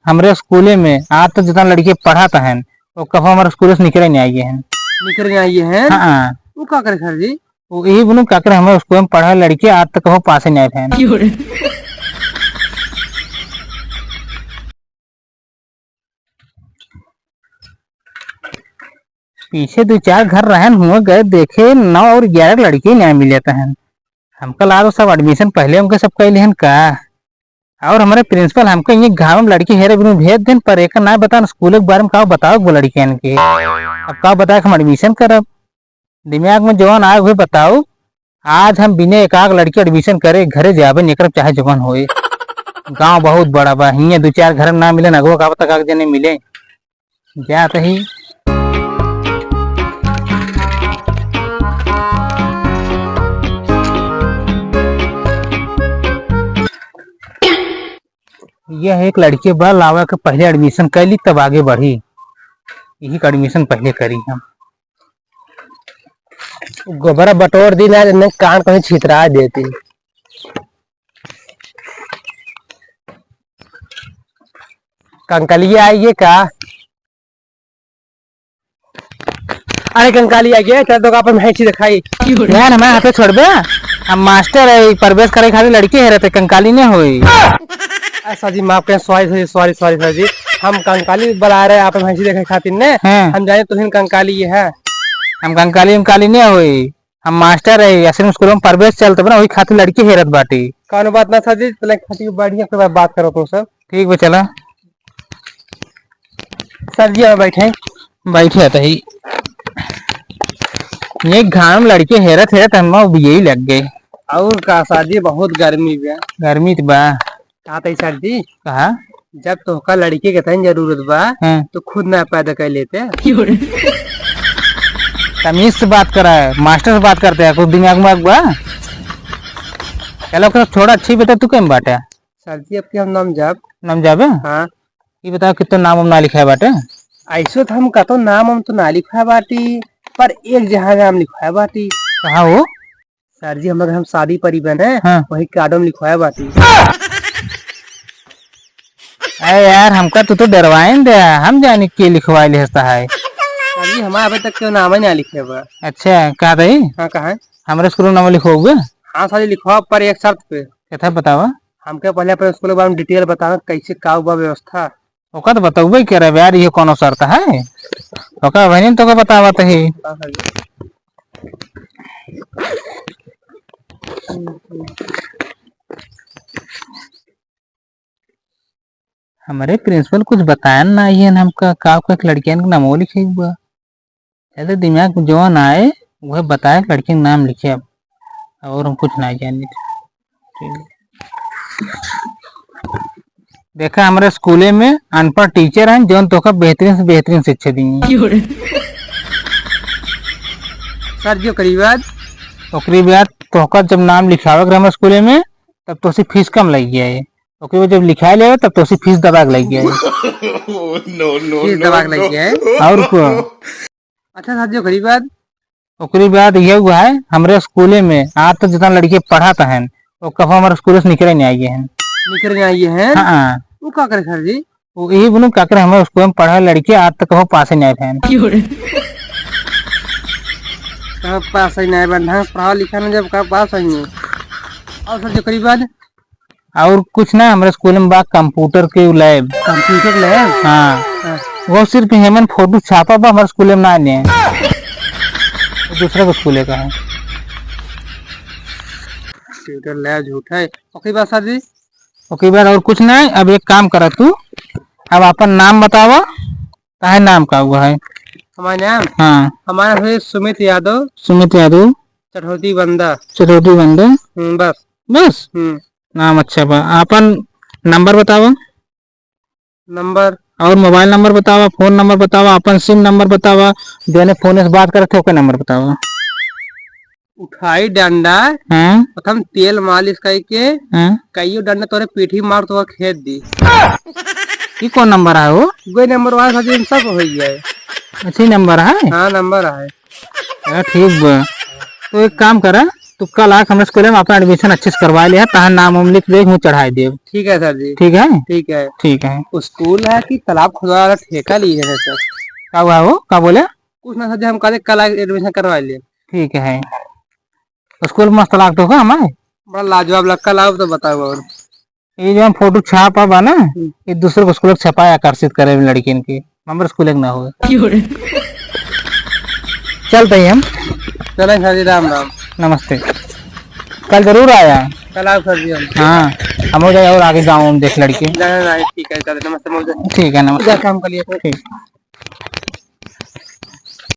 हमारे स्कूले में आज तो जितना लड़के पढ़ाता है वो कहो हमारे स्कूल से निकले नहीं आई है। निकल के आई है। हाँ वो का करे सर जी? वो यही बोलूं क्या करे हमारे स्कूल में पढ़ा लड़के आज तक कहो पास ही नहीं आए हैं। पीछे 2-4 घर रहन हुए गए देखे 9 और 11 लड़के नहीं मिले हैं। हमका ला सब एडमिशन पहले उनके सब कैले हैं का। और हमारे प्रिंसिपल हमको ये गाँव में लड़की हेरे बिनु भेज दें पर एक ना बता स्कूल के बारे में का बताओ वो लड़की के अब का बता हम एडमिशन करब दिमाग में जवान आए हुए बताओ। आज हम बिना एक लड़की एडमिशन करे घरे जाबे निकर चाहे जवान होए। गांव बहुत बड़ा बा हिये 2-4 घर ना मिले नगो का तक जने मिले जात ही। यह एक लड़की बा लावा के पहले एडमिशन कर ली तब आगे बढ़ी। यही का एडमिशन पहले करी हम। गोबरा बटोर दी ना ने कान कहीं छितरा देती। कंकलिया आइए का? अरे कंकाली आइए चल तो अपन भैंसी दिखाई यार हमारे हाथे छोड़बे हम मास्टर है प्रवेश करे खाली लड़के है रहते कंकाली नहीं हुई। सर जी माफ करें सॉरी सॉरी सॉरी सर जी हम कंकाली बुला रहे आप भैंसी देखे खातिर ने हम जाने तो कंकाली ये है। हम कंकाली नहीं हुई हम मास्टर है ऐसे स्कूल में प्रवेश चलते ना वही खातिर लड़की हेरत बाटी। कौन बात ना सर जी पहले खातिर बढ़िया के बात करो तुम सब। ठीक है चला सर जी अब बैठे था ही ये गाँव में लड़के हेरत हम यही लग गए। और का सर जी बहुत गर्मी बा। गर्मी तो बा कहा सर जी कहा जब तो का लड़की के तन जरूरत बा तो खुद ना पैदा कर लेते। तमीज से बात करा है मास्टर से बात करते हैं कुछ दिमाग में बा। चलो थोड़ा अच्छी बता तू कम बाटे। सर जी अब हम नाम जाबे हाँ ये बताओ कितना नाम हम ना लिखा है बाटे। ऐसो तो हम कहते नाम हम तो ना लिखा है बाटी पर एक जहाँ नाम लिखा है बाटी। कहा वो? सर जी हम शादी परी बने वही कार्डो में लिखवा है बाटी। अरे यार हमका तो डरवाए दे हम जाने के लिखवाए लेता है। सर जी हमारे अभी तक क्यों नाम ही ना लिखे हुआ। अच्छा कहा दही हाँ कहा है हमारे स्कूल में नाम लिखोगे? हाँ सर जी लिखवा पर एक शर्त पे। क्या बतावा? हमके पहले अपने स्कूल के बारे में डिटेल बताना कैसे का व्यवस्था ओका तो बताओ क्या रहे यार ये कौन शर्त है ओका बहनी तो बतावा तो ही। हमारे प्रिंसिपल कुछ बताया ना है हमका का लड़कियां का नाम लिखे हुआ ऐसे दिमाग में जो आए वह बताया लड़कियों का नाम लिखे अब और हम कुछ ना जाने। देखा हमारे स्कूले में अनपढ़ टीचर हैं जो तो बेहतरीन से बेहतरीन शिक्षा देंगे। सर जी ओकरी बाद तो जब नाम लिखावे हमारे स्कूले में तब तो फीस कम लग गया है ओके जब लिखा ले तब तो फीस दबाग लग गया है। फीस दबाग लग गया है और को अच्छा सर जी ओकरी बाद यह हुआ है हमारे स्कूले में आज तो जितना लड़के पढ़ाता है वो कहो हमारे स्कूल से निकले नहीं आई है। निकल के आई है। हाँ वो क्या करे सर जी? वो यही बोलूं क्या करे हमारे स्कूल में पढ़ा लड़के आज तक कहो पास ही नहीं आए हैं। पास ही नहीं बन पढ़ा लिखा ना जब पास आई है। और सर जी करीब बाद और कुछ ना हमारे स्कूल में कंप्यूटर के लैब। कंप्यूटर लैब हाँ वो सिर्फ हेमन फोटो छापा बा हमारे स्कूल में ना आने दूसरे को स्कूल का है। कंप्यूटर लैब झूठ है। ओके बात सर जी ओके बात और कुछ नहीं। अब एक काम करा तू अब अपन नाम बतावा काहे नाम का हुआ है? हमारा नाम हाँ हमारा है सुमित यादव चटौती बंदा बस बस नाम अच्छा बा। अपन नंबर बतावा नंबर और मोबाइल नंबर बतावा फोन नंबर बतावा अपन सिम नंबर बतावा जो फोन से बात करे थे ओका नंबर बतावा। उठाई डंडा प्रथम तेल मालिश करके कईयो डंडा तोरे पीठी मार तो खेत दी। ये कौन नंबर है वो? कोई नंबर वाला सब हो गया है। अच्छी नंबर है। हाँ नंबर है ठीक बा तो एक काम करा तो कल आके हमारे स्कूल में अपना एडमिशन अच्छे से करवा लिया, तहाँ नाम वाम लिख दे, मुँह चढ़ाई दे। ठीक है सर जी। ठीक है, ठीक है। ठीक है। स्कूल है कि तालाब खुदवा वाला ठेका लिए है सर? क्या हुआ वो, क्या बोले? कुछ ना सर जी, हम कल कल एडमिशन करवा लिए। ठीक है, स्कूल मस्त लागत होगा हमारे, बड़ा लाजवाब लग, कल आओ तो बताओ। और ये जो हम फोटो छापा बा ना, ये दूसरे को स्कूल छपाए आकर्षित करे लड़की इनकी, हमारे स्कूल ना हो। चलते ही हम। चलें सर जी, राम राम। नमस्ते, कल जरूर आया। कल आओ सर जी हम। हाँ, हम हो जाए और आगे गाँव में देख लड़की। ठीक है, चलो नमस्ते। ठीक है, नमस्ते। काम कर लिए। ठीक।